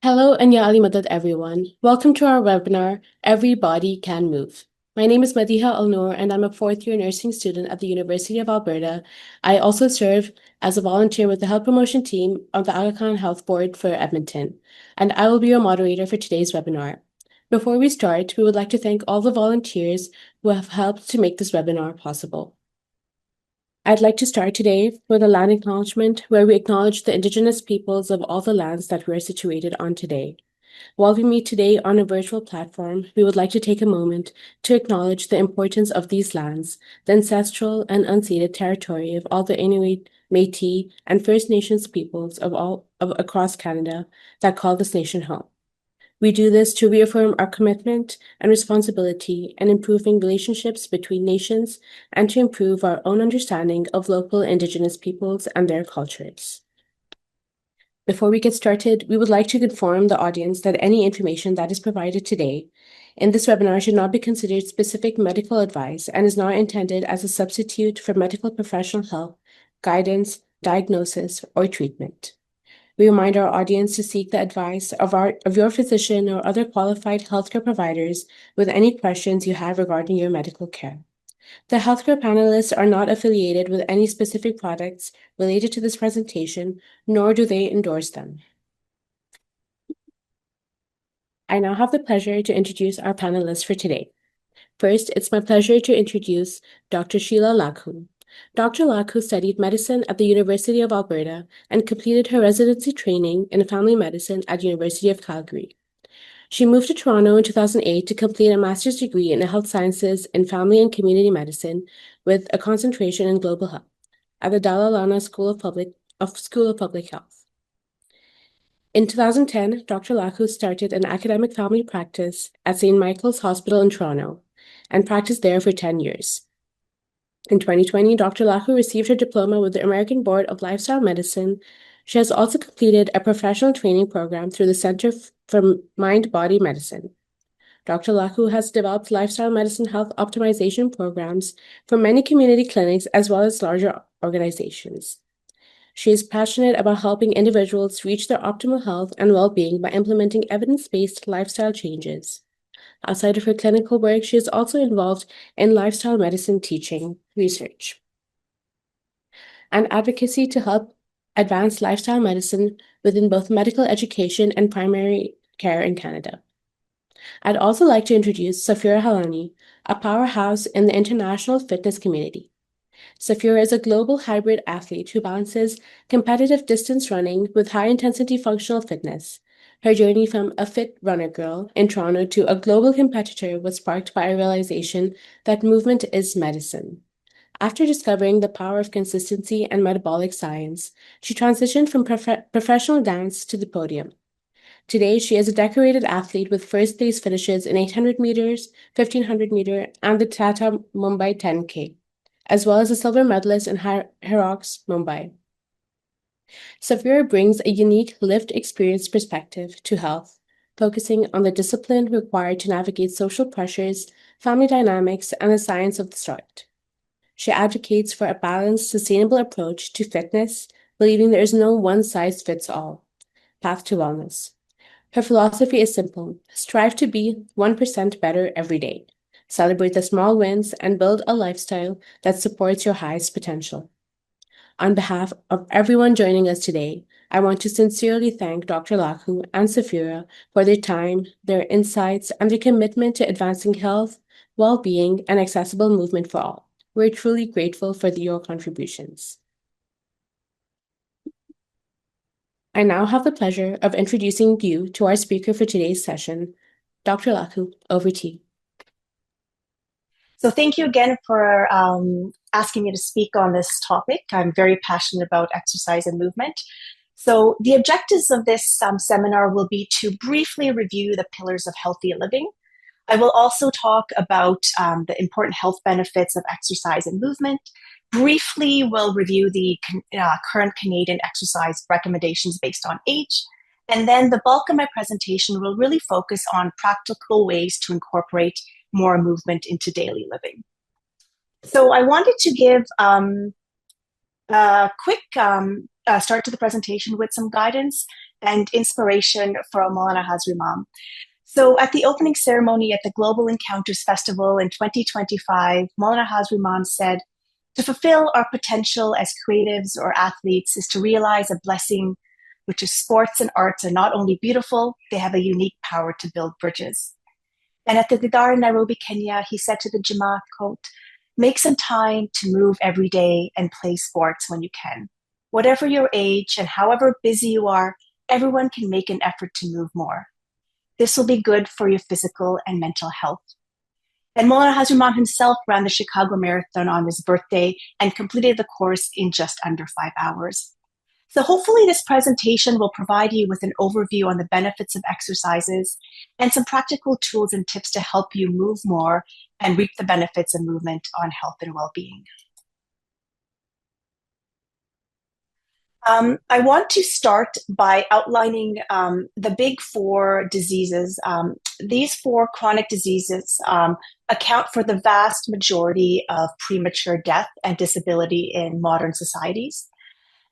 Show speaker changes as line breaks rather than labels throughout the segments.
Hello and Ya Ali Madad everyone. Welcome to our webinar, Everybody Can Move. My name is Madiha Alnoor and I'm a fourth-year nursing student at the University of Alberta. I also serve as a volunteer with the health promotion team of the Aga Khan Health Board for Edmonton, and I will be your moderator for today's webinar. Before we start, we would like to thank all the volunteers who have helped to make this webinar possible. I'd like to start today with a land acknowledgement where we acknowledge the Indigenous peoples of all the lands that we are situated on today. While we meet today on a virtual platform, we would like to take a moment to acknowledge the importance of these lands, the ancestral and unceded territory of all the Inuit, Métis, and First Nations peoples across Canada that call this nation home. We do this to reaffirm our commitment and responsibility in improving relationships between nations and to improve our own understanding of local Indigenous peoples and their cultures. Before we get started, we would like to inform the audience that any information that is provided today in this webinar should not be considered specific medical advice and is not intended as a substitute for medical professional help, guidance, diagnosis, or treatment. We remind our audience to seek the advice of your physician or other qualified healthcare providers with any questions you have regarding your medical care. The healthcare panelists are not affiliated with any specific products related to this presentation, nor do they endorse them. I now have the pleasure to introduce our panelists for today. First, it's my pleasure to introduce Dr. Sheila Lakhoo. Dr. Lakhoo studied medicine at the University of Alberta and completed her residency training in family medicine at University of Calgary. She moved to Toronto in 2008 to complete a master's degree in health sciences in family and community medicine with a concentration in global health at the Dalai Lama School of Public Health. In 2010, Dr. Lakhoo started an academic family practice at St. Michael's Hospital in Toronto and practiced there for 10 years. In 2020, Dr. Lakhoo received her diploma with the American Board of Lifestyle Medicine. She has also completed a professional training program through the Center for Mind-Body Medicine. Dr. Lakhoo has developed lifestyle medicine health optimization programs for many community clinics as well as larger organizations. She is passionate about helping individuals reach their optimal health and well-being by implementing evidence-based lifestyle changes. Outside of her clinical work, she is also involved in lifestyle medicine teaching, research, and advocacy to help advance lifestyle medicine within both medical education and primary care in Canada. I'd also like to introduce Safira Halani, a powerhouse in the international fitness community. Safira is a global hybrid athlete who balances competitive distance running with high-intensity functional fitness. Her journey from a fit runner girl in Toronto to a global competitor was sparked by a realization that movement is medicine. After discovering the power of consistency and metabolic science, she transitioned from professional dance to the podium. Today, she is a decorated athlete with first-place finishes in 800 meters, 1500 meter, and the Tata Mumbai 10K, as well as a silver medalist in Heroics Mumbai. Safira brings a unique lived experience perspective to health, focusing on the discipline required to navigate social pressures, family dynamics, and the science of the start. She advocates for a balanced, sustainable approach to fitness, believing there is no one-size-fits-all path to wellness. Her philosophy is simple: strive to be 1% better every day. Celebrate the small wins and build a lifestyle that supports your highest potential. On behalf of everyone joining us today, I want to sincerely thank Dr. Lakhoo and Safira for their time, their insights, and their commitment to advancing health, well-being, and accessible movement for all. We're truly grateful for your contributions. I now have the pleasure of introducing you to our speaker for today's session. Dr. Lakhoo, over to you.
So thank you again for asking me to speak on this topic. I'm very passionate about exercise and movement. So the objectives of this seminar will be to briefly review the pillars of healthy living. I will also talk about the important health benefits of exercise and movement. Briefly, we'll review the current Canadian exercise recommendations based on age. And then the bulk of my presentation will really focus on practical ways to incorporate more movement into daily living. So I wanted to give a quick start to the presentation with some guidance. and inspiration for Maulana Hazri Imam. So at the opening ceremony at the Global Encounters Festival in 2025, Maulana Hazri Imam said, "To fulfill our potential as creatives or athletes is to realize a blessing, which is sports and arts are not only beautiful, they have a unique power to build bridges." And at the Didar in Nairobi, Kenya, he said to the Jamaat, quote, "Make some time to move every day and play sports when you can. Whatever your age and however busy you are, everyone can make an effort to move more. This will be good for your physical and mental health." And Maulana Hazri Imam himself ran the Chicago Marathon on his birthday and completed the course in just under 5 hours. So hopefully this presentation will provide you with an overview on the benefits of exercises and some practical tools and tips to help you move more and reap the benefits of movement on health and well-being. I want to start by outlining the big four diseases. These four chronic diseases account for the vast majority of premature death and disability in modern societies.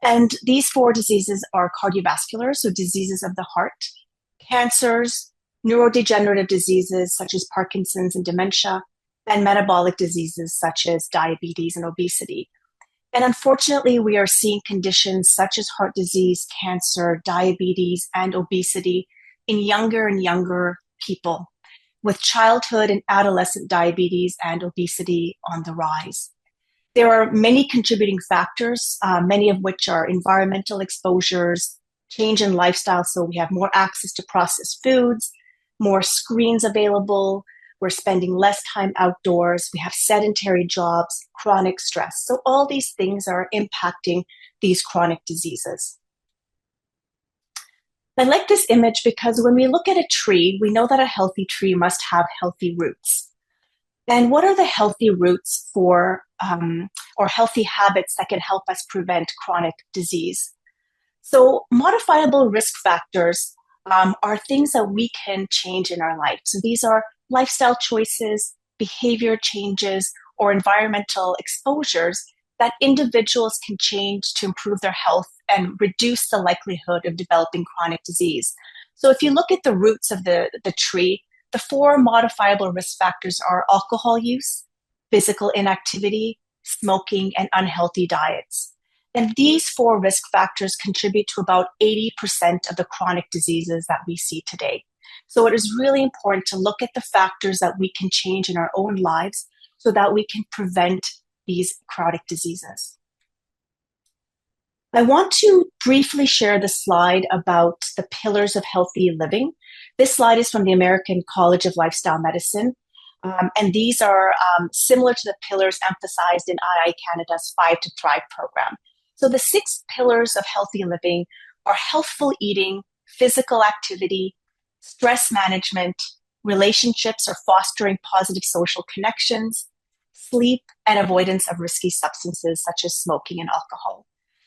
And these four diseases are cardiovascular, so diseases of the heart, cancers, neurodegenerative diseases such as Parkinson's and dementia, and metabolic diseases such as diabetes and obesity. And unfortunately, we are seeing conditions such as heart disease, cancer, diabetes, and obesity in younger and younger people, with childhood and adolescent diabetes and obesity on the rise. There are many contributing factors, many of which are environmental exposures, change in lifestyle. So we have more access to processed foods, more screens available. We're spending less time outdoors. We have sedentary jobs, chronic stress. So all these things are impacting these chronic diseases. I like this image because when we look at a tree, we know that a healthy tree must have healthy roots. And what are the healthy roots for, or healthy habits that can help us prevent chronic disease? So modifiable risk factors are things that we can change in our life. So these are lifestyle choices, behavior changes, or environmental exposures that individuals can change to improve their health and reduce the likelihood of developing chronic disease. So if you look at the roots of the tree, the four modifiable risk factors are alcohol use, physical inactivity, smoking, and unhealthy diets. And these four risk factors contribute to about 80% of the chronic diseases that we see today. So it is really important to look at the factors that we can change in our own lives so that we can prevent these chronic diseases. I want to briefly share the slide about the pillars of healthy living. This slide is from the American College of Lifestyle Medicine, and these are similar to the pillars emphasized in II Canada's 5 to Thrive program. So the 6 pillars of healthy living are healthful eating, physical activity, stress management, relationships or fostering positive social connections, sleep, and avoidance of risky substances such as smoking and alcohol.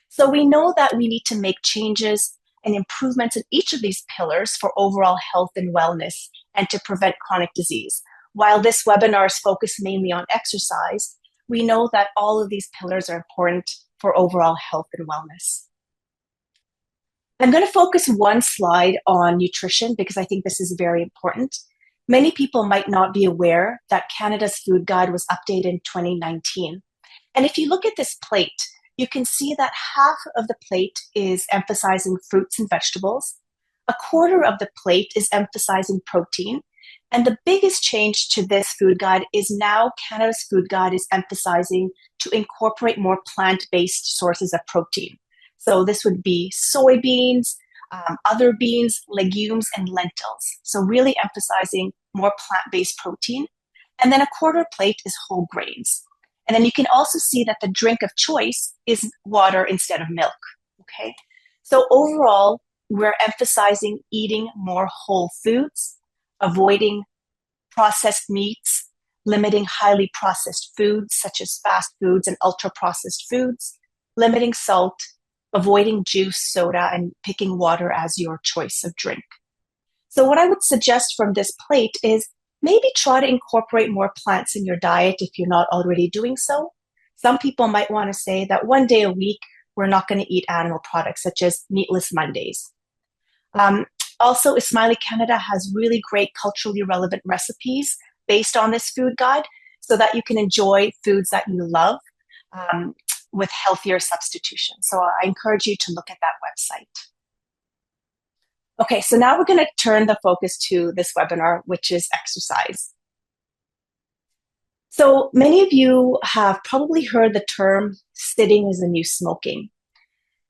So we know that we need to make changes and improvements in each of these pillars for overall health and wellness and to prevent chronic disease. While this webinar is focused mainly on exercise, we know that all of these pillars are important for overall health and wellness. I'm going to focus one slide on nutrition because I think this is very important. Many people might not be aware that Canada's food guide was updated in 2019. And if you look at this plate, you can see that half of the plate is emphasizing fruits and vegetables. A quarter of the plate is emphasizing protein. And the biggest change to this food guide is now Canada's food guide is emphasizing to incorporate more plant-based sources of protein. So this would be soybeans, other beans, legumes, and lentils. So really emphasizing more plant-based protein. And then a quarter plate is whole grains. And then you can also see that the drink of choice is water instead of milk, okay? So overall, we're emphasizing eating more whole foods, avoiding processed meats, limiting highly processed foods such as fast foods and ultra-processed foods, limiting salt, avoiding juice, soda, and picking water as your choice of drink. So what I would suggest from this plate is maybe try to incorporate more plants in your diet if you're not already doing so. Some people might want to say that one day a week, we're not going to eat animal products such as meatless Mondays. Also, Smiley Canada has really great culturally relevant recipes based on this food guide so that you can enjoy foods that you love um, with healthier substitutions. So I encourage you to look at that website. Okay, so now we're going to turn the focus to this webinar, which is exercise. So many of you have probably heard the term sitting is the new smoking,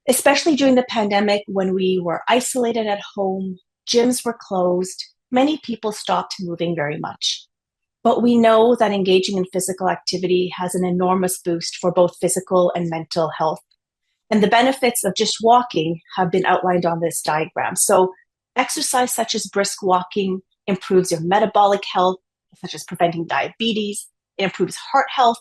especially during the pandemic when we were isolated at home, gyms were closed, many people stopped moving very much. But we know that engaging in physical activity has an enormous boost for both physical and mental health. And the benefits of just walking have been outlined on this diagram. So exercise such as brisk walking improves your metabolic health, such as preventing diabetes. It improves heart health,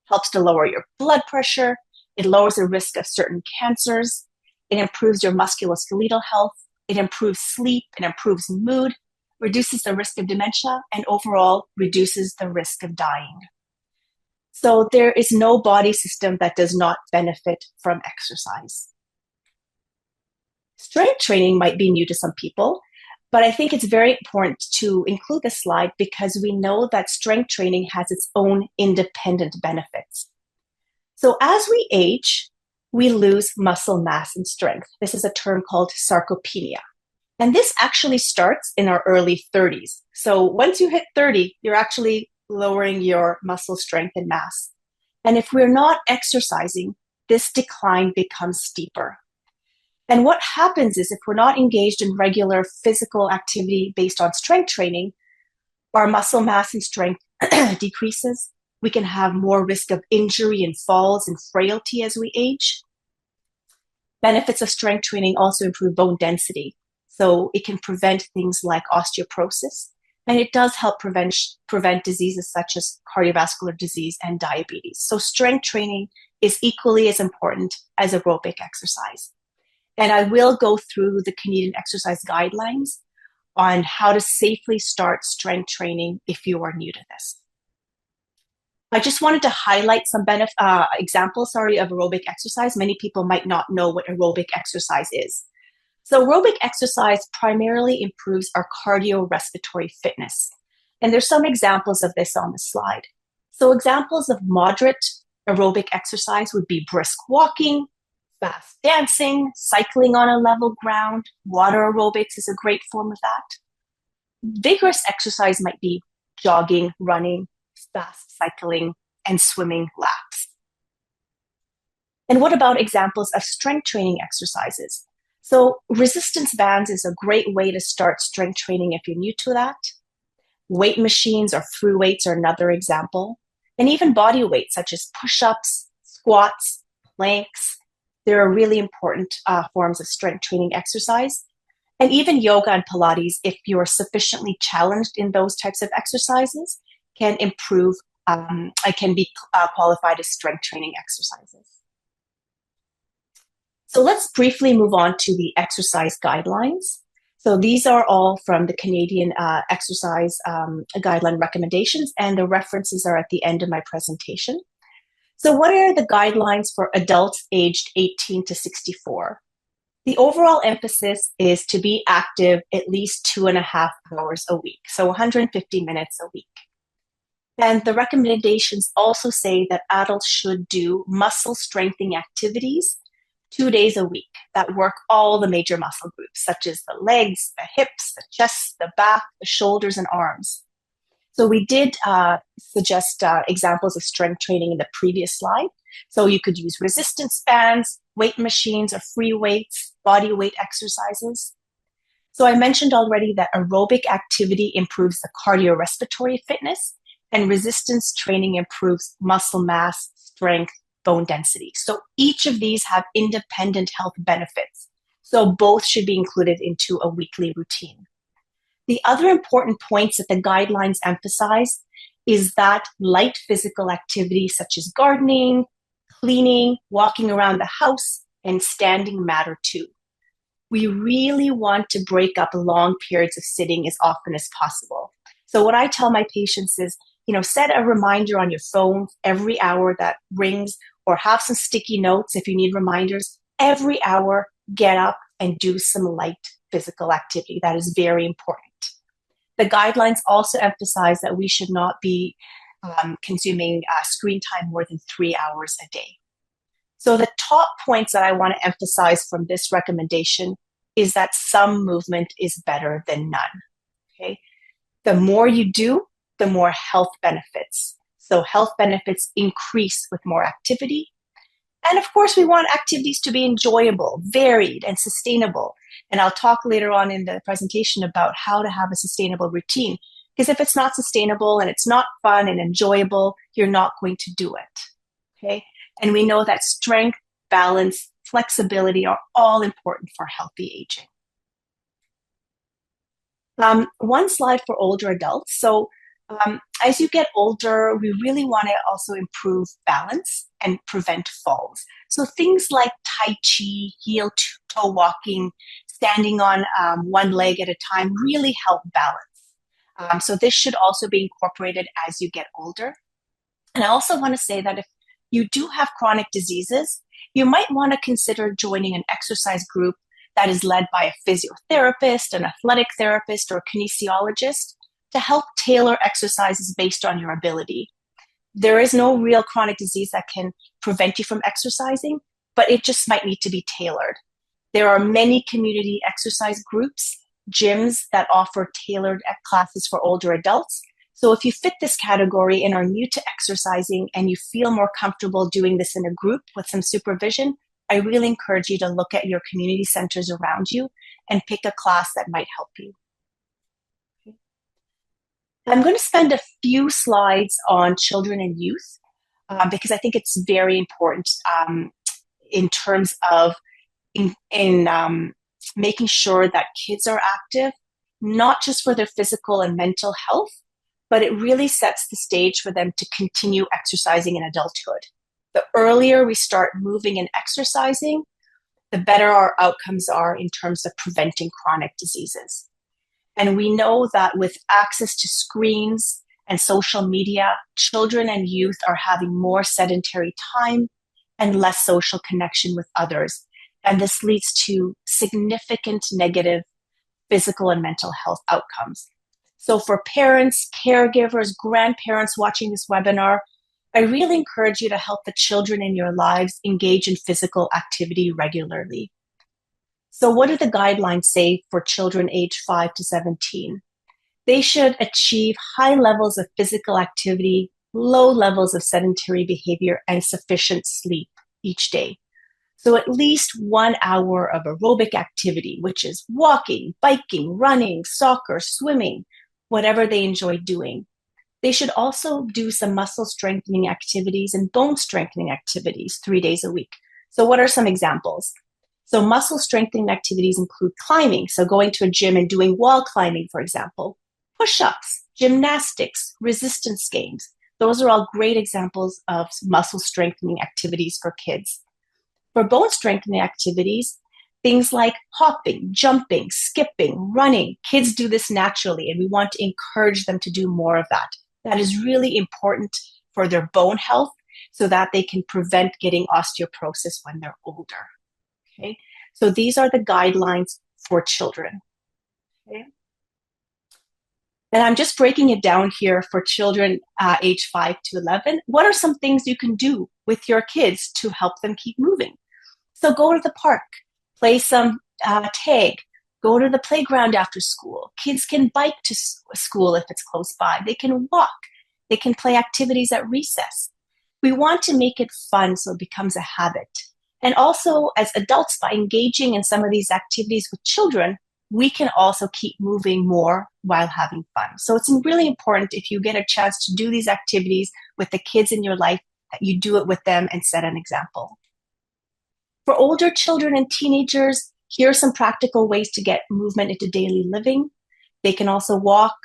helps to lower your blood pressure. It lowers the risk of certain cancers. It improves your musculoskeletal health. It improves sleep. It improves mood, reduces the risk of dementia, and overall reduces the risk of dying. So there is no body system that does not benefit from exercise. Strength training might be new to some people, but I think it's very important to include this slide because we know that strength training has its own independent benefits. So as we age, we lose muscle mass and strength. This is a term called sarcopenia. And this actually starts in our early 30s. So once you hit 30, you're actually lowering your muscle strength and mass. And if we're not exercising, this decline becomes steeper. And what happens is if we're not engaged in regular physical activity based on strength training, our muscle mass and strength decreases. We can have more risk of injury and falls and frailty as we age. Benefits of strength training also improve bone density. So it can prevent things like osteoporosis, and it does help prevent diseases such as cardiovascular disease and diabetes. So strength training is equally as important as aerobic exercise. And I will go through the Canadian exercise guidelines on how to safely start strength training if you are new to this. I just wanted to highlight some examples of aerobic exercise. Many people might not know what aerobic exercise is. So aerobic exercise primarily improves our cardiorespiratory fitness. And there's some examples of this on the slide. So examples of moderate aerobic exercise would be brisk walking, fast dancing, cycling on a level ground. Water aerobics is a great form of that. Vigorous exercise might be jogging, running, fast cycling, and swimming laps. And what about examples of strength training exercises? So resistance bands is a great way to start strength training if you're new to that. Weight machines or through weights are another example. And even body weights such as push-ups, squats, planks. There are really important forms of strength training exercise. And even yoga and Pilates, if you're sufficiently challenged in those types of exercises, can improve, can be qualified as strength training exercises. So let's briefly move on to the exercise guidelines. So these are all from the Canadian exercise guideline recommendations, and the references are at the end of my presentation. So what are the guidelines for adults aged 18 to 64? The overall emphasis is to be active at least 2.5 hours a week, so 150 minutes a week. And the recommendations also say that adults should do muscle strengthening activities 2 days a week that work all the major muscle groups, such as the legs, the hips, the chest, the back, the shoulders, and arms. So we did suggest examples of strength training in the previous slide. So you could use resistance bands, weight machines or free weights, body weight exercises. So I mentioned already that aerobic activity improves the cardiorespiratory fitness, and resistance training improves muscle mass, strength, bone density. So each of these have independent health benefits. So both should be included into a weekly routine. The other important points that the guidelines emphasize is that light physical activity such as gardening, cleaning, walking around the house, and standing matter too. We really want to break up long periods of sitting as often as possible. So what I tell my patients is, set a reminder on your phone every hour that rings, or have some sticky notes if you need reminders. Every hour, get up and do some light physical activity. That is very important. The guidelines also emphasize that we should not be consuming screen time more than 3 hours a day. So the top points that I want to emphasize from this recommendation is that some movement is better than none. Okay? The more you do, the more health benefits. So health benefits increase with more activity. And of course, we want activities to be enjoyable, varied, and sustainable. And I'll talk later on in the presentation about how to have a sustainable routine. Because if it's not sustainable and it's not fun and enjoyable, you're not going to do it. Okay? And we know that strength, balance, flexibility are all important for healthy aging. One slide for older adults. So as you get older, we really want to also improve balance and prevent falls. So things like Tai Chi, heel-toe walking, standing on one leg at a time really help balance. So this should also be incorporated as you get older. And I also want to say that if you do have chronic diseases, you might want to consider joining an exercise group that is led by a physiotherapist, an athletic therapist, or a kinesiologist to help tailor exercises based on your ability. There is no real chronic disease that can prevent you from exercising, but it just might need to be tailored. There are many community exercise groups, gyms that offer tailored classes for older adults. So if you fit this category and are new to exercising and you feel more comfortable doing this in a group with some supervision, I really encourage you to look at your community centers around you and pick a class that might help you. I'm going to spend a few slides on children and youth because I think it's very important in terms of making sure that kids are active, not just for their physical and mental health, but it really sets the stage for them to continue exercising in adulthood. The earlier we start moving and exercising, the better our outcomes are in terms of preventing chronic diseases. And we know that with access to screens and social media, children and youth are having more sedentary time and less social connection with others. And this leads to significant negative physical and mental health outcomes. So for parents, caregivers, grandparents watching this webinar, I really encourage you to help the children in your lives engage in physical activity regularly. So what do the guidelines say for children aged 5 to 17? They should achieve high levels of physical activity, low levels of sedentary behavior, and sufficient sleep each day. So at least 1 hour of aerobic activity, which is walking, biking, running, soccer, swimming, whatever they enjoy doing. They should also do some muscle strengthening activities and bone strengthening activities 3 days a week. So what are some examples? So muscle strengthening activities include climbing, so going to a gym and doing wall climbing, for example, push-ups, gymnastics, resistance games. Those are all great examples of muscle strengthening activities for kids. For bone strengthening activities, things like hopping, jumping, skipping, running, kids do this naturally, and we want to encourage them to do more of that. That is really important for their bone health so that they can prevent getting osteoporosis when they're older. Okay, so these are the guidelines for children. Okay. And I'm just breaking it down here for children age 5 to 11. What are some things you can do with your kids to help them keep moving? So go to the park, play some tag, go to the playground after school. Kids can bike to school if it's close by. They can walk. They can play activities at recess. We want to make it fun so it becomes a habit. And also, as adults, by engaging in some of these activities with children, we can also keep moving more while having fun. So it's really important if you get a chance to do these activities with the kids in your life, that you do it with them and set an example. For older children and teenagers, here are some practical ways to get movement into daily living. They can also walk,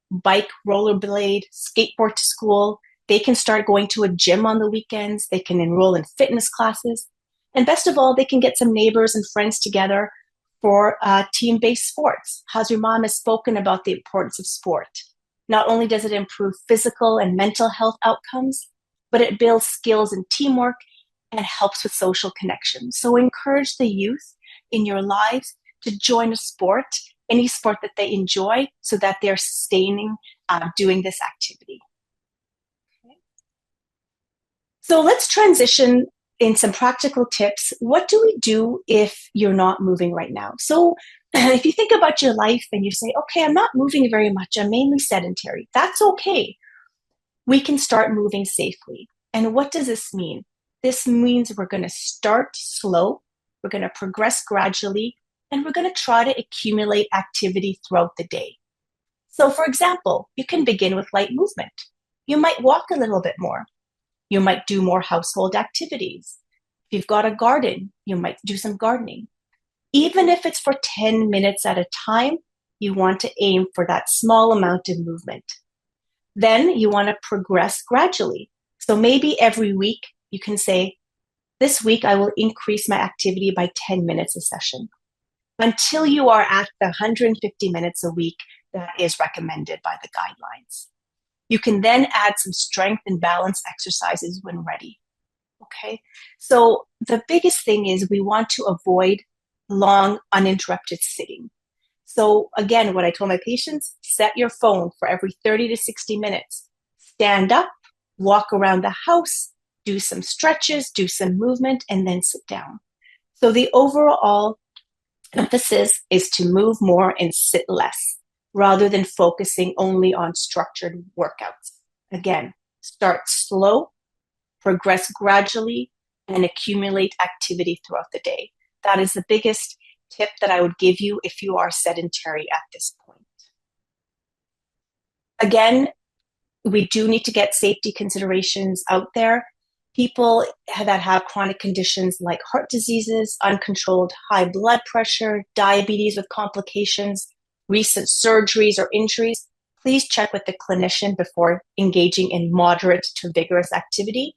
bike, rollerblade, skateboard to school. They can start going to a gym on the weekends. They can enroll in fitness classes. And best of all, they can get some neighbors and friends together for team-based sports. Hazrumam has spoken about the importance of sport. Not only does it improve physical and mental health outcomes, but it builds skills in teamwork and helps with social connection. So encourage the youth in your lives to join a sport, any sport that they enjoy, so that they're sustaining doing this activity. Okay. So let's transition in some practical tips. What do we do if you're not moving right now? So if you think about your life and you say, okay, I'm not moving very much, I'm mainly sedentary, that's okay. We can start moving safely. And what does this mean? This means we're going to start slow, we're going to progress gradually, and we're going to try to accumulate activity throughout the day. So for example, you can begin with light movement. You might walk a little bit more. You might do more household activities. If you've got a garden, you might do some gardening. Even if it's for 10 minutes at a time, you want to aim for that small amount of movement. Then you want to progress gradually. So maybe every week you can say, this week I will increase my activity by 10 minutes a session until you are at the 150 minutes a week that is recommended by the guidelines. You can then add some strength and balance exercises when ready. Okay, so the biggest thing is we want to avoid long, uninterrupted sitting. So again, what I told my patients, set your phone for every 30 to 60 minutes. Stand up, walk around the house, do some stretches, do some movement, and then sit down. So the overall emphasis is to move more and sit less, rather than focusing only on structured workouts. Again, start slow, progress gradually, and accumulate activity throughout the day. That is the biggest tip that I would give you if you are sedentary at this point. Again, we do need to get safety considerations out there. People that have chronic conditions like heart diseases, uncontrolled high blood pressure, diabetes with complications, recent surgeries or injuries, please check with the clinician before engaging in moderate to vigorous activity.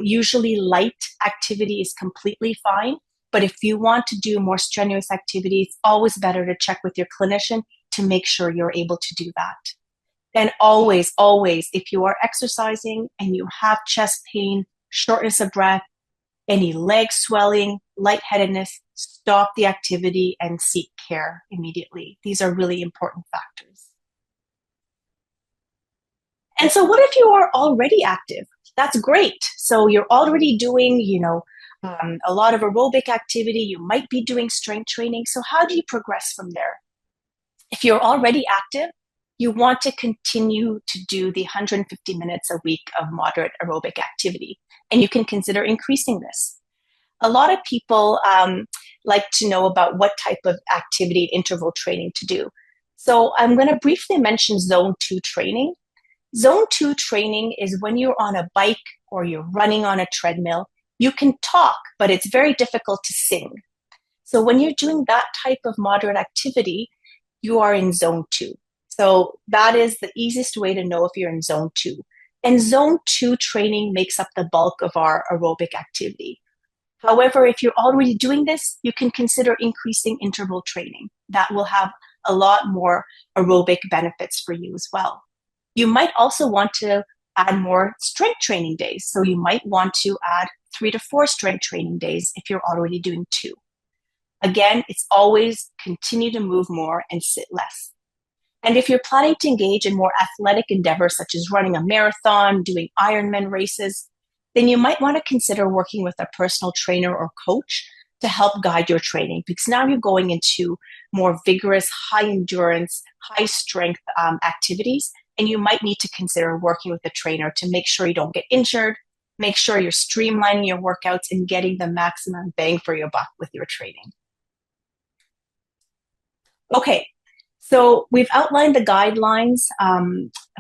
Usually light activity is completely fine, but if you want to do more strenuous activity, it's always better to check with your clinician to make sure you're able to do that. And always, always, if you are exercising and you have chest pain, shortness of breath, any leg swelling, lightheadedness, stop the activity and seek care immediately. These are really important factors. And so what if you are already active? That's great. So you're already doing, a lot of aerobic activity. You might be doing strength training. So how do you progress from there? If you're already active, you want to continue to do the 150 minutes a week of moderate aerobic activity, and you can consider increasing this. A lot of people like to know about what type of activity interval training to do. So I'm going to briefly mention Zone 2 training. Zone 2 training is when you're on a bike or you're running on a treadmill. You can talk, but it's very difficult to sing. So when you're doing that type of moderate activity, you are in Zone 2. So that is the easiest way to know if you're in Zone 2. And Zone 2 training makes up the bulk of our aerobic activity. However, if you're already doing this, you can consider increasing interval training. That will have a lot more aerobic benefits for you as well. You might also want to add more strength training days. So you might want to add 3 to 4 strength training days if you're already doing 2. Again, it's always continue to move more and sit less. And if you're planning to engage in more athletic endeavors, such as running a marathon, doing Ironman races, then you might want to consider working with a personal trainer or coach to help guide your training, because now you're going into more vigorous, high endurance, high strength activities, and you might need to consider working with a trainer to make sure you don't get injured, make sure you're streamlining your workouts and getting the maximum bang for your buck with your training. Okay, so we've outlined the guidelines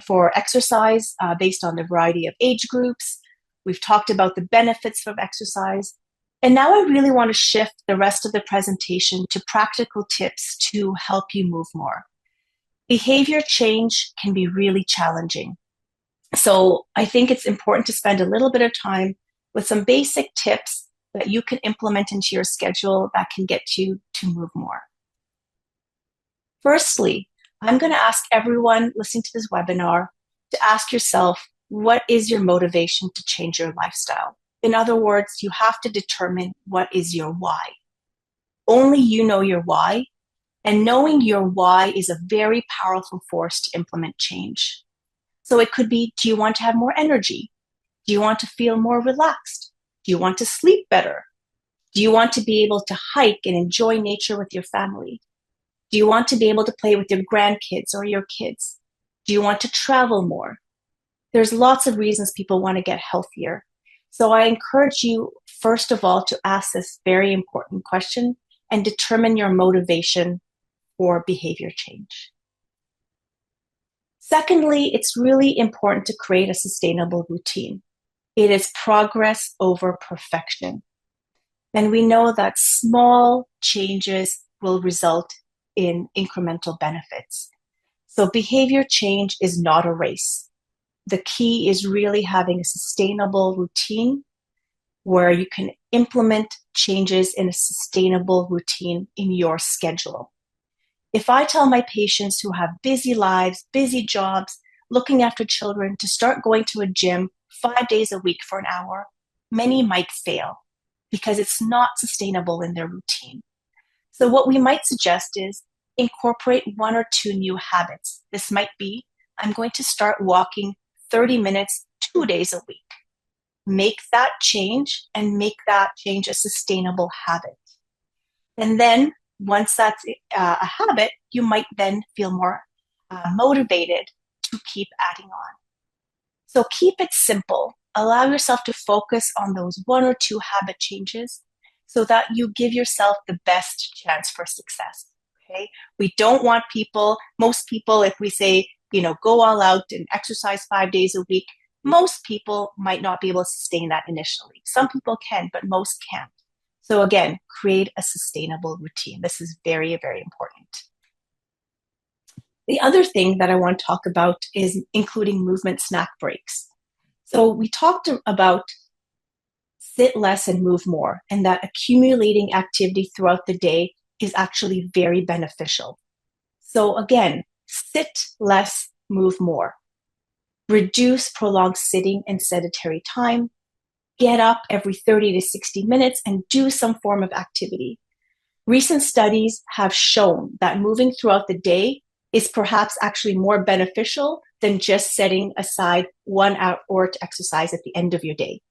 for exercise based on the variety of age groups. We've talked about the benefits of exercise. And now I really want to shift the rest of the presentation to practical tips to help you move more. Behavior change can be really challenging. So I think it's important to spend a little bit of time with some basic tips that you can implement into your schedule that can get you to move more. Firstly, I'm going to ask everyone listening to this webinar to ask yourself, what is your motivation to change your lifestyle? In other words, you have to determine what is your why. Only you know your why, and knowing your why is a very powerful force to implement change. So it could be, do you want to have more energy? Do you want to feel more relaxed? Do you want to sleep better? Do you want to be able to hike and enjoy nature with your family? Do you want to be able to play with your grandkids or your kids? Do you want to travel more? There's lots of reasons people want to get healthier. So I encourage you, first of all, to ask this very important question and determine your motivation for behavior change. Secondly, it's really important to create a sustainable routine. It is progress over perfection. And we know that small changes will result in incremental benefits. So behavior change is not a race. The key is really having a sustainable routine where you can implement changes in a sustainable routine in your schedule. If I tell my patients who have busy lives, busy jobs, looking after children to start going to a gym 5 days a week for an hour, many might fail because it's not sustainable in their routine. So what we might suggest is incorporate 1 or 2 new habits. This might be, I'm going to start walking 30 minutes 2 days a week. Make that change and make that change a sustainable habit. And then once that's a habit, you might then feel more motivated to keep adding on. So keep it simple. Allow yourself to focus on those 1 or 2 habit changes so that you give yourself the best chance for success. Okay? We don't want most people, if we say, go all out and exercise 5 days a week, most people might not be able to sustain that initially. Some people can, but most can't. So again, create a sustainable routine. This is very, very important. The other thing that I want to talk about is including movement snack breaks. So we talked about sit less and move more, and that accumulating activity throughout the day is actually very beneficial. So again, sit less, move more. Reduce prolonged sitting and sedentary time. Get up every 30 to 60 minutes and do some form of activity. Recent studies have shown that moving throughout the day is perhaps actually more beneficial than just setting aside 1 hour to exercise at the end of your day.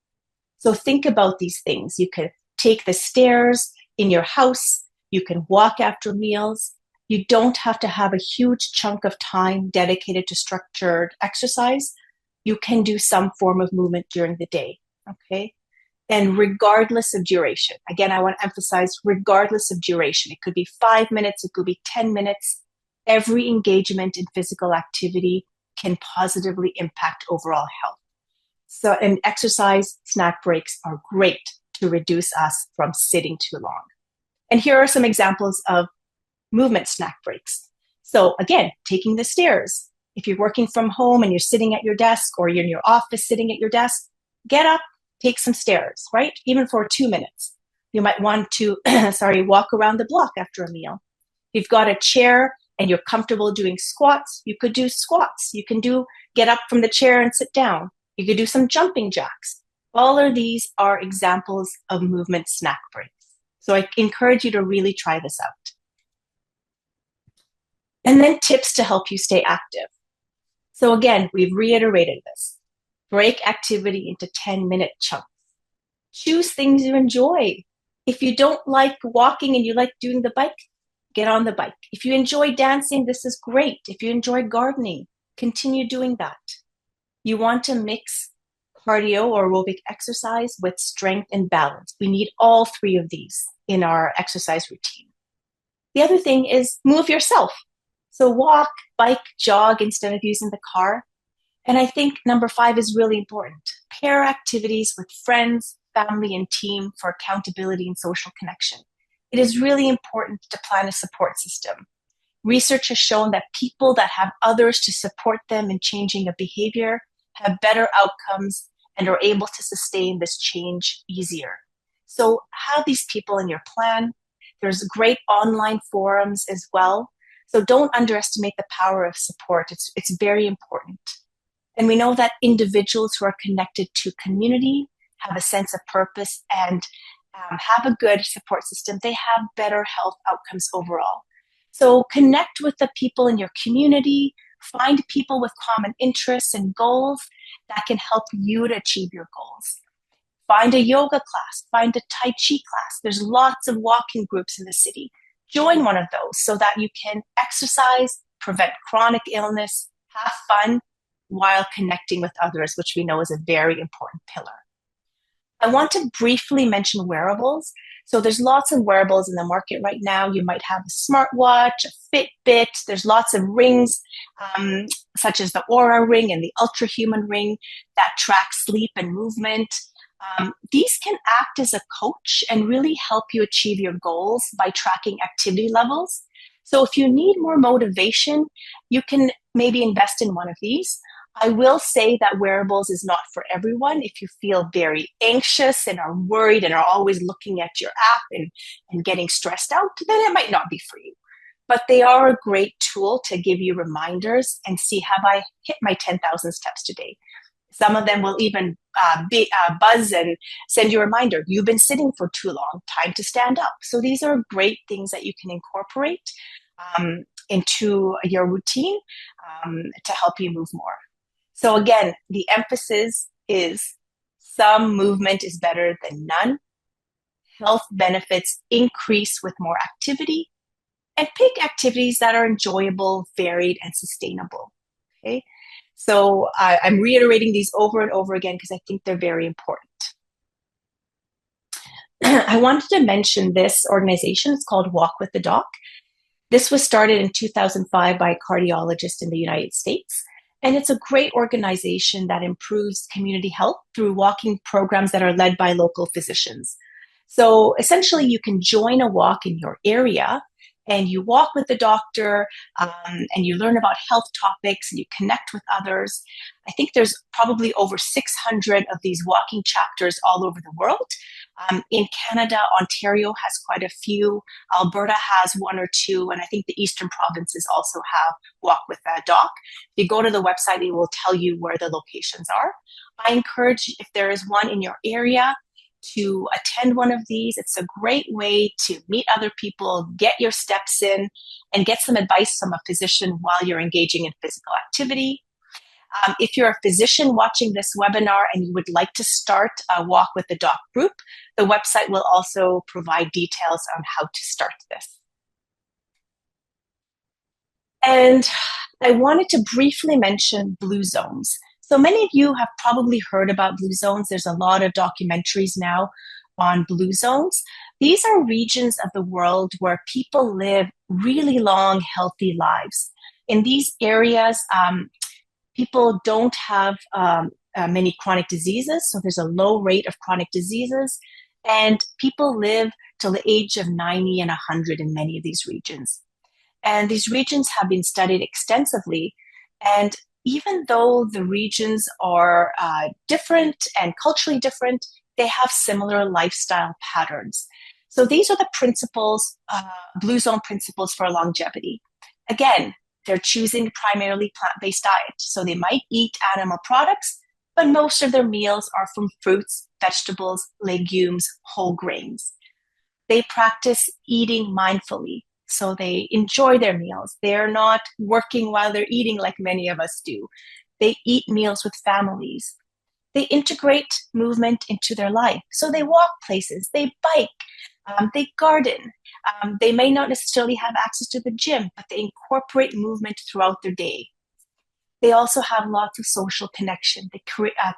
So think about these things. You can take the stairs in your house. You can walk after meals. You don't have to have a huge chunk of time dedicated to structured exercise. You can do some form of movement during the day, okay? And regardless of duration, again, I want to emphasize regardless of duration. It could be 5 minutes, it could be 10 minutes. Every engagement in physical activity can positively impact overall health. So, and exercise snack breaks are great to reduce us from sitting too long. And here are some examples of movement snack breaks. So again, taking the stairs. If you're working from home and you're sitting at your desk, or you're in your office sitting at your desk, get up, take some stairs, right? Even for 2 minutes. You might want to, walk around the block after a meal. If you've got a chair and you're comfortable doing squats, you could do squats. You can get up from the chair and sit down. You could do some jumping jacks. All of these are examples of movement snack breaks. So I encourage you to really try this out. And then tips to help you stay active. So again, we've reiterated this. Break activity into 10-minute chunks. Choose things you enjoy. If you don't like walking and you like doing the bike, get on the bike. If you enjoy dancing, this is great. If you enjoy gardening, continue doing that. You want to mix cardio or aerobic exercise with strength and balance. We need all 3 of these in our exercise routine. The other thing is move yourself. So walk, bike, jog instead of using the car. And I think number 5 is really important. Pair activities with friends, family, and team for accountability and social connection. It is really important to plan a support system. Research has shown that people that have others to support them in changing a behavior have better outcomes and are able to sustain this change easier. So have these people in your plan. There's great online forums as well. So don't underestimate the power of support. It's very important. And we know that individuals who are connected to community have a sense of purpose and have a good support system, they have better health outcomes overall. So connect with the people in your community, find people with common interests and goals that can help you to achieve your goals. Find a yoga class, find a Tai Chi class. There's lots of walking groups in the city. Join one of those so that you can exercise, prevent chronic illness, have fun while connecting with others, which we know is a very important pillar. I want to briefly mention wearables. So there's lots of wearables in the market right now. You might have a smartwatch, a Fitbit. There's lots of rings, such as the Aura ring and the Ultra Human ring that track sleep and movement. These can act as a coach and really help you achieve your goals by tracking activity levels. So if you need more motivation, you can maybe invest in one of these. I will say that wearables is not for everyone. If you feel very anxious and are worried and are always looking at your app and getting stressed out, then it might not be for you. But they are a great tool to give you reminders and see, have I hit my 10,000 steps today? Some of them will even buzz and send you a reminder, you've been sitting for too long, time to stand up. So these are great things that you can incorporate into your routine to help you move more. So again, the emphasis is some movement is better than none. Health benefits increase with more activity, and pick activities that are enjoyable, varied, and sustainable. Okay. So I'm reiterating these over and over again because I think they're very important. I wanted to mention this organization. It's called Walk with the Doc. This was started in 2005 by a cardiologist in the United States. And it's a great organization that improves community health through walking programs that are led by local physicians. So essentially, you can join a walk in your area and you walk with the doctor and you learn about health topics and you connect with others. I think there's probably over 600 of these walking chapters all over the world. In Canada, Ontario has quite a few. Alberta has one or two, and I think the eastern provinces also have Walk with a Doc. If you go to the website, it will tell you where the locations are. I encourage, if there is one in your area, to attend one of these. It's a great way to meet other people, get your steps in, and get some advice from a physician while you're engaging in physical activity. If you're a physician watching this webinar and you would like to start a Walk with the Doc group, the website will also provide details on how to start this. And I wanted to briefly mention blue zones. So many of you have probably heard about blue zones. There's a lot of documentaries now on blue zones. These are regions of the world where people live really long, healthy lives. In these areas, people don't have many chronic diseases, so there's a low rate of chronic diseases, and people live till the age of 90 and 100 in many of these regions. And these regions have been studied extensively, and even though the regions are different and culturally different, they have similar lifestyle patterns. So these are the principles, blue zone principles for longevity. Again, they're choosing primarily plant-based diet. So they might eat animal products, but most of their meals are from fruits, vegetables, legumes, whole grains. They practice eating mindfully. So they enjoy their meals. They're not working while they're eating like many of us do. They eat meals with families. They integrate movement into their life. So they walk places, they bike, they garden. They may not necessarily have access to the gym, but they incorporate movement throughout their day. They also have lots of social connection. They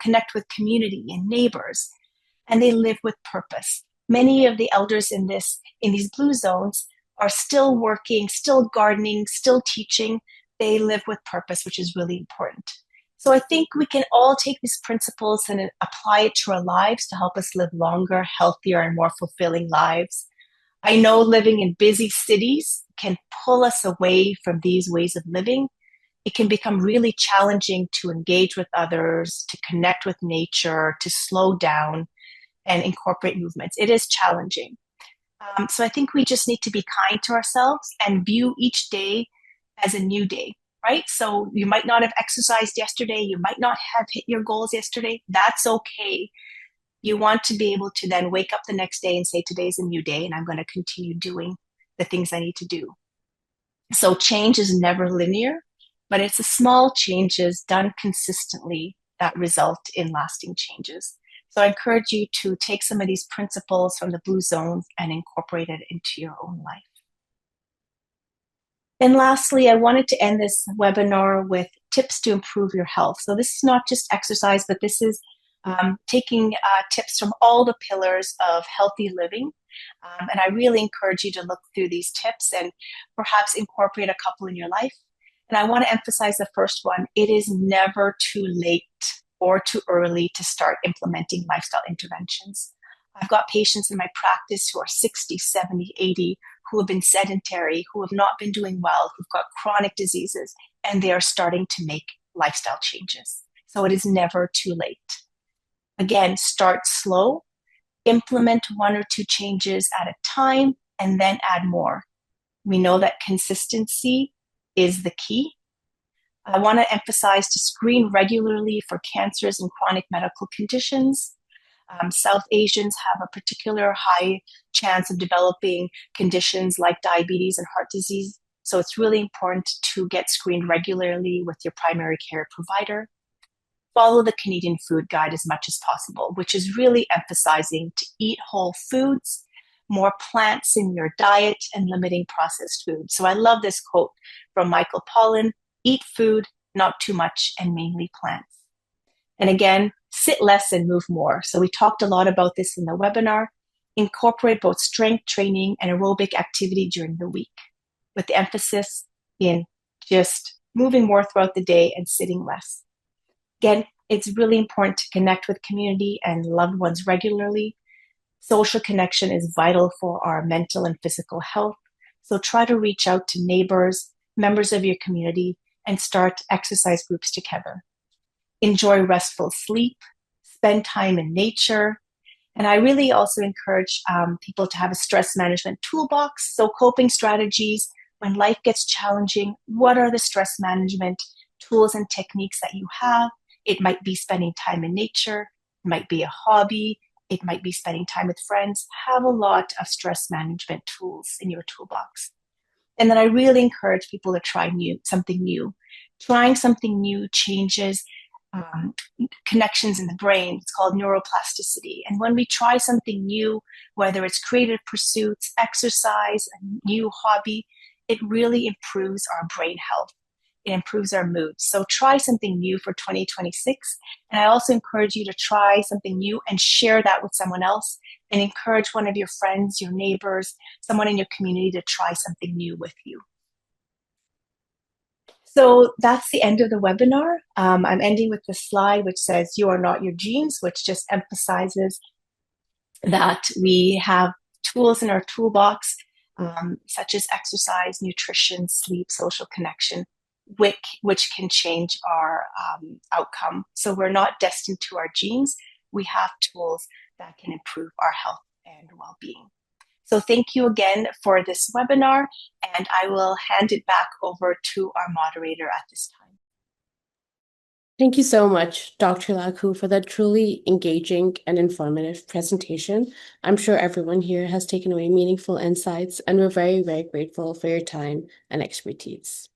connect with community and neighbors, and they live with purpose. Many of the elders in these blue zones are still working, still gardening, still teaching. They live with purpose, which is really important. So I think we can all take these principles and apply it to our lives to help us live longer, healthier, and more fulfilling lives. I know living in busy cities can pull us away from these ways of living. It can become really challenging to engage with others, to connect with nature, to slow down and incorporate movements. It is challenging. So I think we just need to be kind to ourselves and view each day as a new day, right? So you might not have exercised yesterday. You might not have hit your goals yesterday. That's okay. You want to be able to then wake up the next day and say, today's a new day and I'm going to continue doing the things I need to do. So change is never linear, but it's the small changes done consistently that result in lasting changes. So I encourage you to take some of these principles from the blue zones and incorporate it into your own life. And lastly, I wanted to end this webinar with tips to improve your health. So this is not just exercise, but this is taking tips from all the pillars of healthy living. And I really encourage you to look through these tips and perhaps incorporate a couple in your life. And I want to emphasize the first one. It is never too late or too early to start implementing lifestyle interventions. I've got patients in my practice who are 60, 70, 80, who have been sedentary, who have not been doing well, who've got chronic diseases, and they are starting to make lifestyle changes. So it is never too late. Again, start slow, implement 1 or 2 changes at a time, and then add more. We know that consistency is the key. I want to emphasize to screen regularly for cancers and chronic medical conditions. South Asians have a particular high chance of developing conditions like diabetes and heart disease. So it's really important to get screened regularly with your primary care provider. Follow the Canadian Food Guide as much as possible, which is really emphasizing to eat whole foods, more plants in your diet, and limiting processed food. So I love this quote from Michael Pollan: eat food, not too much, and mainly plants. And again, sit less and move more. So we talked a lot about this in the webinar. Incorporate both strength training and aerobic activity during the week, with the emphasis in just moving more throughout the day and sitting less. Again, it's really important to connect with community and loved ones regularly. Social connection is vital for our mental and physical health. So try to reach out to neighbors, members of your community, and start exercise groups together. Enjoy restful sleep, spend time in nature. And I really also encourage people to have a stress management toolbox. So coping strategies when life gets challenging. What are the stress management tools and techniques that you have? It might be spending time in nature. It might be a hobby. It might be spending time with friends. Have a lot of stress management tools in your toolbox. And then I really encourage people to try something new. Trying something new changes connections in the brain. It's called neuroplasticity. And when we try something new, whether it's creative pursuits, exercise, a new hobby, it really improves our brain health. It improves our mood. So try something new for 2026. And I also encourage you to try something new and share that with someone else, and encourage one of your friends, your neighbors, someone in your community to try something new with you. So that's the end of the webinar. I'm ending with the slide which says "You are not your genes," which just emphasizes that we have tools in our toolbox, such as exercise, nutrition, sleep, social connection, which can change our outcome. So we're not destined to our genes. We have tools that can improve our health and well-being. So thank you again for this webinar, and I will hand it back over to our moderator at this time.
Thank you so much, Dr. Lakhoo, for that truly engaging and informative presentation. I'm sure everyone here has taken away meaningful insights, and we're very, very grateful for your time and expertise.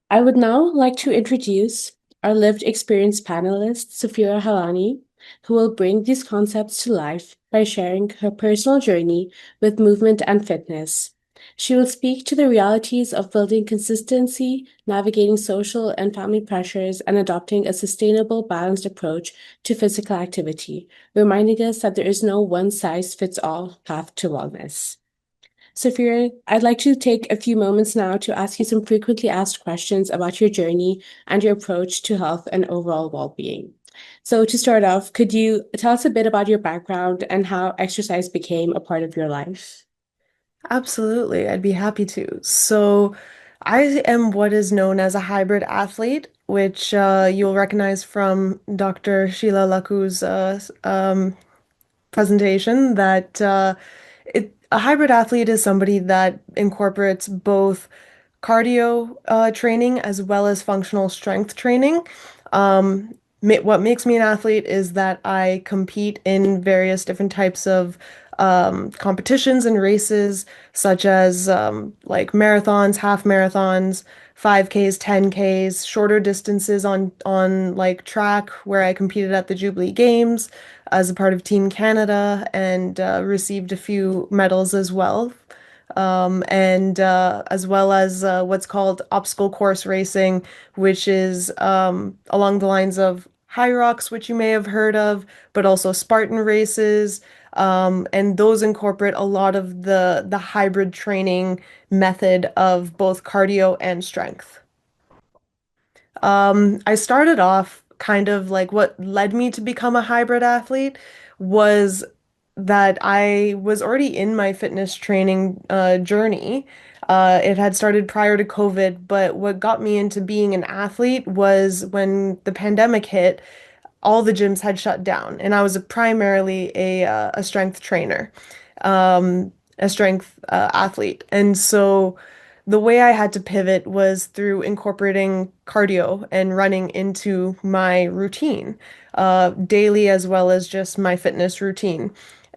I would now like to introduce our lived experience panelist, Safira Halani, who will bring these concepts to life by sharing her personal journey with movement and fitness. She will speak to the realities of building consistency, navigating social and family pressures, and adopting a sustainable, balanced approach to physical activity, reminding us that there is no one-size-fits-all path to wellness. Safira, I'd like to take a few moments now to ask you some frequently asked questions about your journey and your approach to health and overall well-being. So to start off, could you tell us a bit about your background and how exercise became a part of your life?
Absolutely, I'd be happy to. So, I am what is known as a hybrid athlete, which you'll recognize from Dr. Sheila Lakhoo's presentation. That a hybrid athlete is somebody that incorporates both cardio training as well as functional strength training. What makes me an athlete is that I compete in various different types of competitions and races, such as like marathons, half marathons, 5Ks, 10Ks, shorter distances on like track, where I competed at the Jubilee Games as a part of Team Canada and received a few medals as well. And as well as what's called obstacle course racing, which is along the lines of high rocks, which you may have heard of, but also Spartan races. And those incorporate a lot of the hybrid training method of both cardio and strength. I started off kind of like what led me to become a hybrid athlete was that I was already in my fitness training journey. It had started prior to COVID, but what got me into being an athlete was when the pandemic hit, all the gyms had shut down, and I was primarily a strength trainer, a strength athlete, and so the way I had to pivot was through incorporating cardio and running into my routine, daily as well as just my fitness routine.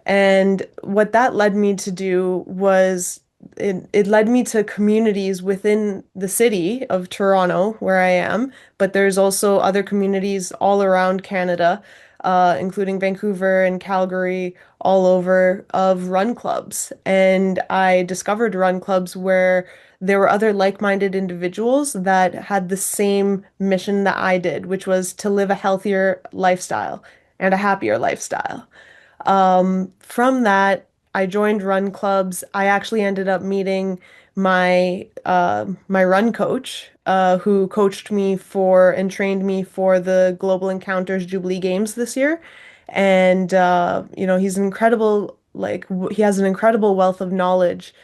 And what that led me to do was it led me to communities within the city of Toronto, where I am, but there's also other communities all around Canada, including Vancouver and Calgary, all over, of run clubs. And I discovered run clubs where there were other like-minded individuals that had the same mission that I did, which was to live a healthier lifestyle and a happier lifestyle. From that, I joined run clubs. I actually ended up meeting my run coach, who coached me for and trained me for the Global Encounters Jubilee Games this year. And he's an incredible, he has an incredible wealth of knowledge.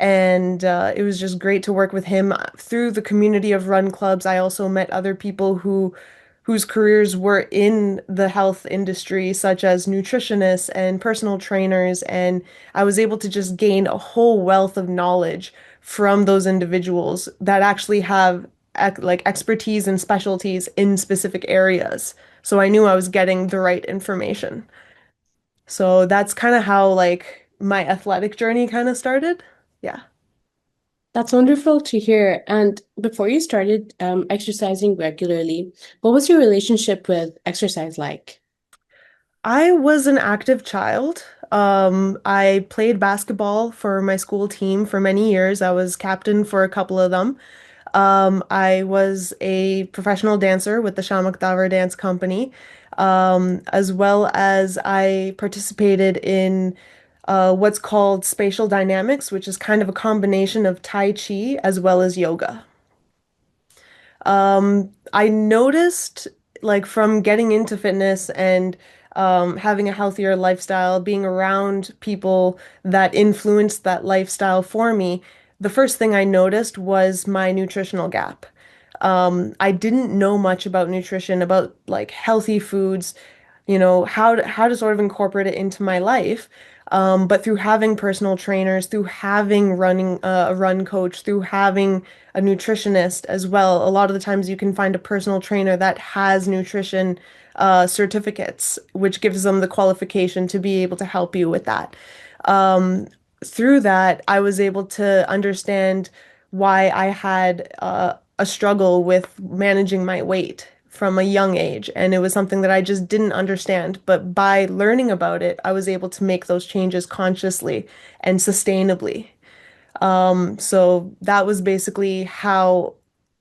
And it was just great to work with him through the community of run clubs. I also met other people whose careers were in the health industry, such as nutritionists and personal trainers, and I was able to just gain a whole wealth of knowledge from those individuals that actually have like expertise and specialties in specific areas. So I knew I was getting the right information. So that's kind of how like my athletic journey kind of started. Yeah.
That's wonderful to hear. And before you started exercising regularly, what was your relationship with exercise like?
I was an active child. I played basketball for my school team for many years. I was captain for a couple of them. I was a professional dancer with the Shamak Davar Dance Company, as well as I participated in what's called spatial dynamics, which is kind of a combination of Tai Chi as well as yoga. I noticed, like, from getting into fitness and having a healthier lifestyle, being around people that influenced that lifestyle for me, the first thing I noticed was my nutritional gap. I didn't know much about nutrition, about like healthy foods, how to sort of incorporate it into my life. But through having personal trainers, through having running a run coach, through having a nutritionist as well, a lot of the times you can find a personal trainer that has nutrition certificates, which gives them the qualification to be able to help you with that. Um, Through that, I was able to understand why I had a struggle with managing my weight from a young age. And it was something that I just didn't understand. But by learning about it, I was able to make those changes consciously and sustainably. So that was basically how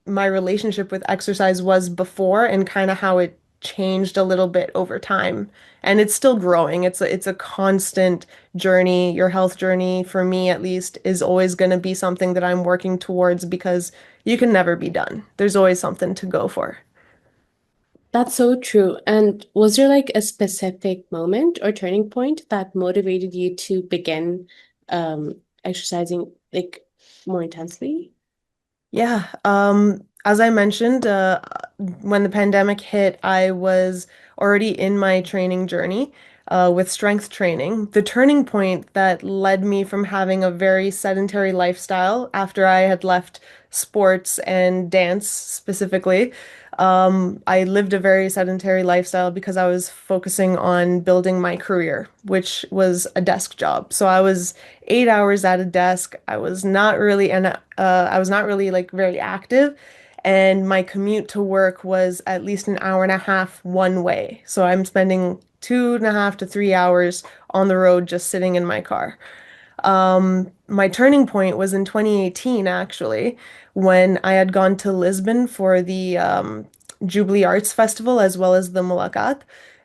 my relationship with exercise was before and kind of how it changed a little bit over time. And it's still growing. It's a constant journey. Your health journey, for me at least, is always going to be something that I'm working towards because you can never be done. There's always something to go for.
That's so true. And was there like a specific moment or turning point that motivated you to begin exercising like more intensely?
Yeah, as I mentioned, when the pandemic hit, I was already in my training journey with strength training. The turning point that led me from having a very sedentary lifestyle after I had left sports and dance specifically. I lived a very sedentary lifestyle because I was focusing on building my career, which was a desk job. So I was 8 hours at a desk. I was not really like very active, and my commute to work was at least an hour and a half one way. So I'm spending 2.5 to 3 hours on the road just sitting in my car. My turning point was in 2018, actually, when I had gone to Lisbon for the Jubilee Arts Festival as well as the Mulakat.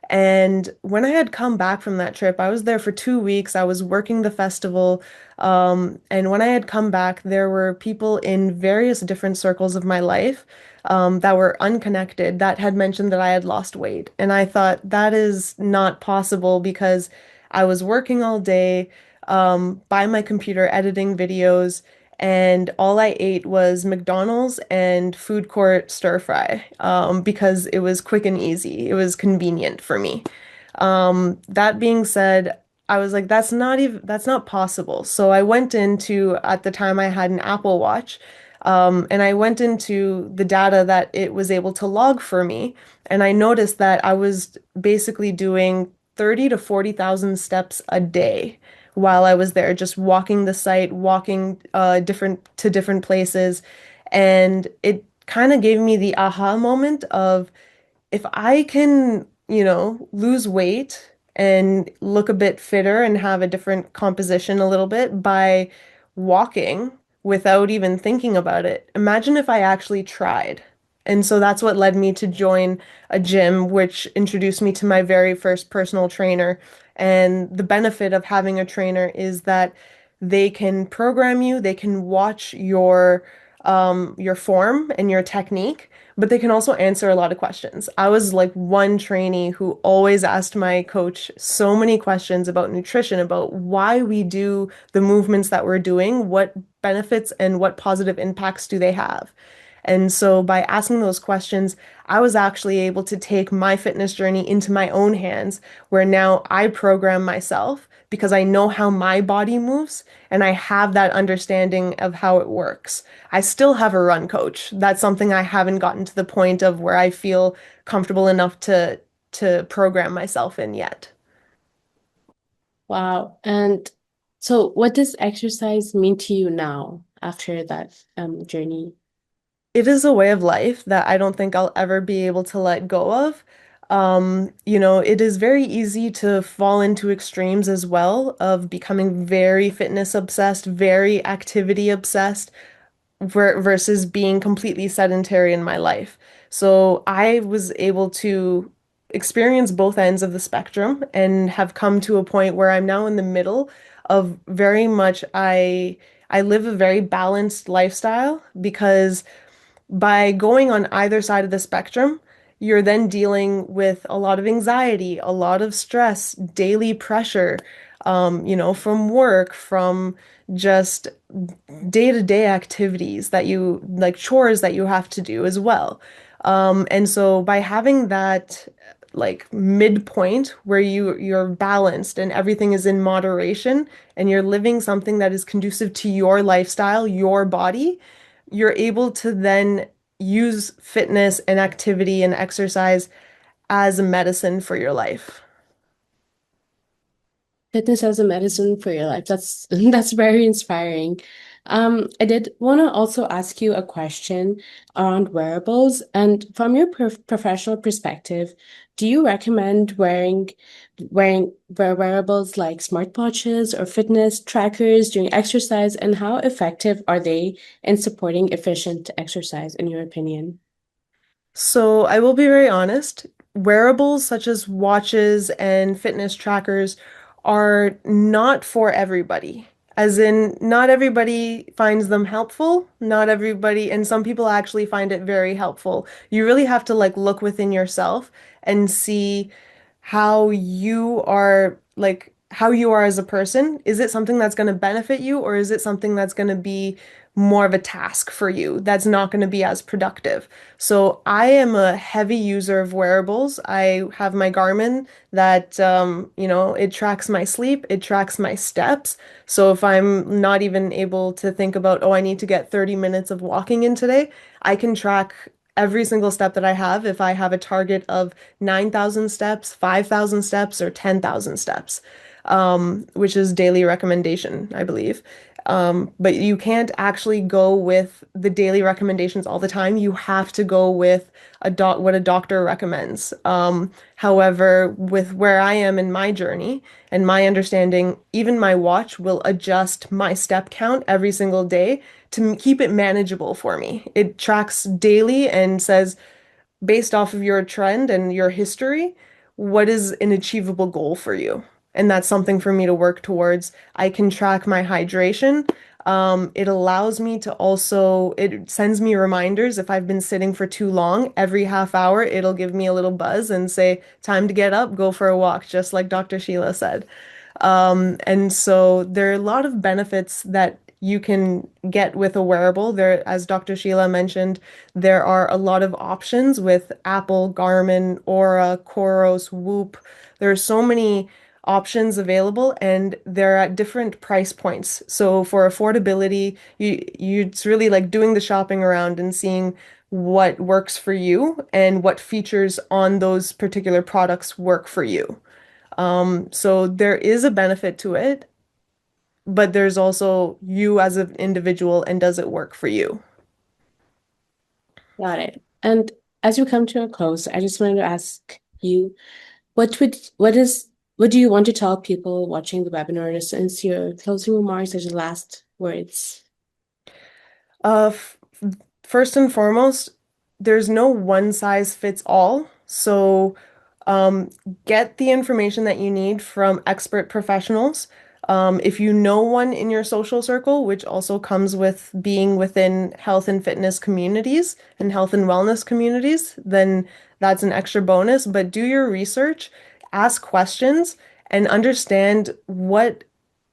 And when I had come back from that trip, I was there for 2 weeks. I was working the festival. And when I had come back, there were people in various different circles of my life that were unconnected that had mentioned that I had lost weight. And I thought that is not possible because I was working all day by my computer editing videos, and all I ate was McDonald's and food court stir fry because it was quick and easy. It was convenient for me. That being said, I was like, that's not possible. So I went into, at the time I had an Apple Watch, and I went into the data that it was able to log for me, and I noticed that I was basically doing 30 to 40,000 steps a day while I was there, just walking the site, walking different places, and it kind of gave me the aha moment of if I can, lose weight and look a bit fitter and have a different composition a little bit by walking without even thinking about it, imagine if I actually tried. And so that's what led me to join a gym, which introduced me to my very first personal trainer. And the benefit of having a trainer is that they can program you, they can watch your form and your technique, but they can also answer a lot of questions. I was like one trainee who always asked my coach so many questions about nutrition, about why we do the movements that we're doing, what benefits and what positive impacts do they have. And so by asking those questions, I was actually able to take my fitness journey into my own hands, where now I program myself because I know how my body moves and I have that understanding of how it works. I still have a run coach. That's something I haven't gotten to the point of where I feel comfortable enough to program myself in yet.
Wow. And so what does exercise mean to you now after that journey?
It is a way of life that I don't think I'll ever be able to let go of. It is very easy to fall into extremes as well of becoming very fitness obsessed, very activity obsessed, versus being completely sedentary in my life. So I was able to experience both ends of the spectrum and have come to a point where I'm now in the middle of very much I live a very balanced lifestyle because by going on either side of the spectrum, you're then dealing with a lot of anxiety, a lot of stress, daily pressure, from work, from just day-to-day activities that you like chores that you have to do as well. And so by having that like midpoint where you're balanced and everything is in moderation and you're living something that is conducive to your lifestyle, your body, you're able to then use fitness and activity and exercise as a medicine for your life.
Fitness as a medicine for your life. That's that's very inspiring. I did want to also ask you a question on wearables, and from your professional perspective, do you recommend wearables like smartwatches or fitness trackers during exercise, and how effective are they in supporting efficient exercise, in your opinion?
So I will be very honest, wearables such as watches and fitness trackers are not for everybody. As in, not everybody finds them helpful, not everybody, and some people actually find it very helpful. You really have to like look within yourself and see how you are as a person. Is it something that's going to benefit you, or is it something that's going to be more of a task for you that's not going to be as productive. So I am a heavy user of wearables. I have my Garmin that, it tracks my sleep, it tracks my steps. So if I'm not even able to think about, oh, I need to get 30 minutes of walking in today, I can track every single step that I have if I have a target of 9,000 steps, 5,000 steps, or 10,000 steps, which is daily recommendation, I believe. But you can't actually go with the daily recommendations all the time. You have to go with what a doctor recommends. However, with where I am in my journey and my understanding, even my watch will adjust my step count every single day to keep it manageable for me. It tracks daily and says, based off of your trend and your history, what is an achievable goal for you? And that's something for me to work towards. I can track my hydration. It allows me to also, it sends me reminders if I've been sitting for too long. Every half hour, it'll give me a little buzz and say, time to get up, go for a walk, just like Dr. Sheila said. And so there are a lot of benefits that you can get with a wearable. There, as Dr. Sheila mentioned, there are a lot of options with Apple, Garmin, Aura, Coros, Whoop. There are so many options available and they're at different price points. So for affordability, it's really like doing the shopping around and seeing what works for you and what features on those particular products work for you. So there is a benefit to it, but there's also you as an individual and does it work for you?
Got it. And as we come to a close, I just wanted to ask you, what do you want to tell people watching the webinar since your closing remarks as your last words?
F First and foremost, there's no one size fits all. So um, get the information that you need from expert professionals. If you know one in your social circle, which also comes with being within health and fitness communities and health and wellness communities, then that's an extra bonus. But do your research, ask questions, and understand what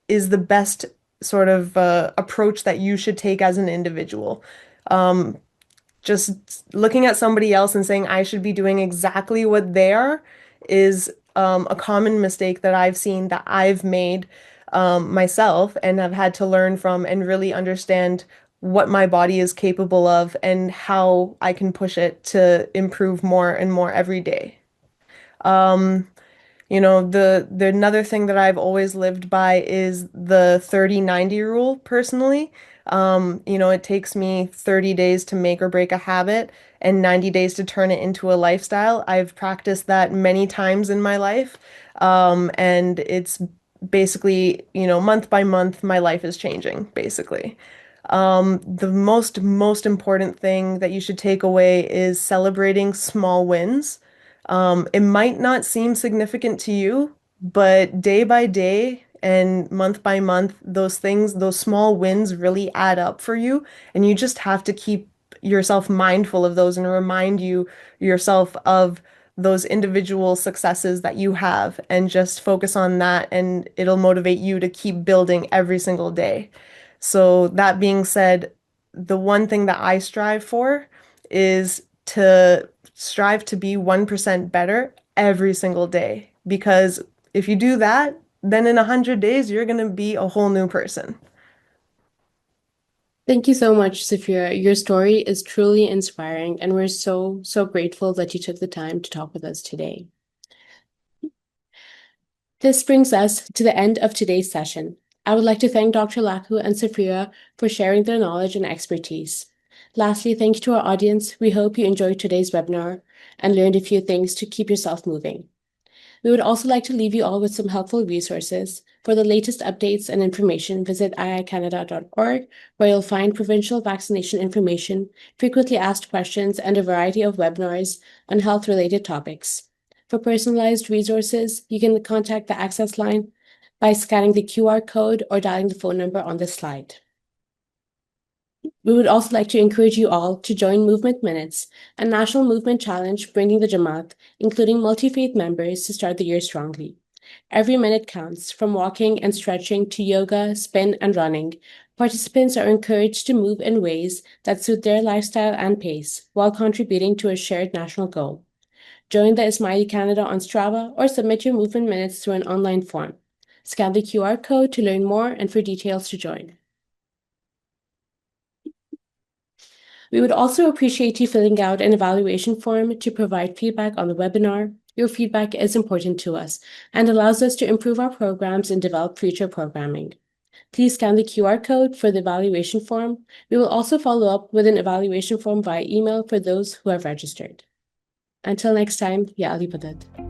is the best sort of approach that you should take as an individual. Um, just looking at somebody else and saying I should be doing exactly what they are is a common mistake that I've seen that I've made myself and have had to learn from and really understand what my body is capable of and how I can push it to improve more and more every day. Um, the another thing that I've always lived by is the 30-90 rule personally. It takes me 30 days to make or break a habit and 90 days to turn it into a lifestyle. I've practiced that many times in my life. And it's basically, month by month, my life is changing, basically. The most important thing that you should take away is celebrating small wins. It might not seem significant to you, but day by day and month by month, those things, those small wins really add up for you. And you just have to keep yourself mindful of those and remind yourself of those individual successes that you have and just focus on that and it'll motivate you to keep building every single day. So that being said, the one thing that I strive for is to strive to be 1% better every single day. Because if you do that, then in 100 days, you're going to be a whole new person.
Thank you so much, Safira. Your story is truly inspiring, and we're so, so grateful that you took the time to talk with us today. This brings us to the end of today's session. I would like to thank Dr. Lakhoo and Safira for sharing their knowledge and expertise. Lastly, thank you to our audience. We hope you enjoyed today's webinar and learned a few things to keep yourself moving. We would also like to leave you all with some helpful resources. For the latest updates and information, visit iicanada.org, where you'll find provincial vaccination information, frequently asked questions, and a variety of webinars on health-related topics. For personalized resources, you can contact the Access line by scanning the QR code or dialing the phone number on this slide. We would also like to encourage you all to join Movement Minutes, a national movement challenge bringing the Jamaat, including multi-faith members, to start the year strongly. Every minute counts, from walking and stretching to yoga, spin, and running. Participants are encouraged to move in ways that suit their lifestyle and pace while contributing to a shared national goal. Join the Ismaili Canada on Strava or submit your movement minutes through an online form. Scan the QR code to learn more and for details to join. We would also appreciate you filling out an evaluation form to provide feedback on the webinar. Your feedback is important to us and allows us to improve our programs and develop future programming. Please scan the QR code for the evaluation form. We will also follow up with an evaluation form via email for those who have registered. Until next time, Ya Ali Badad.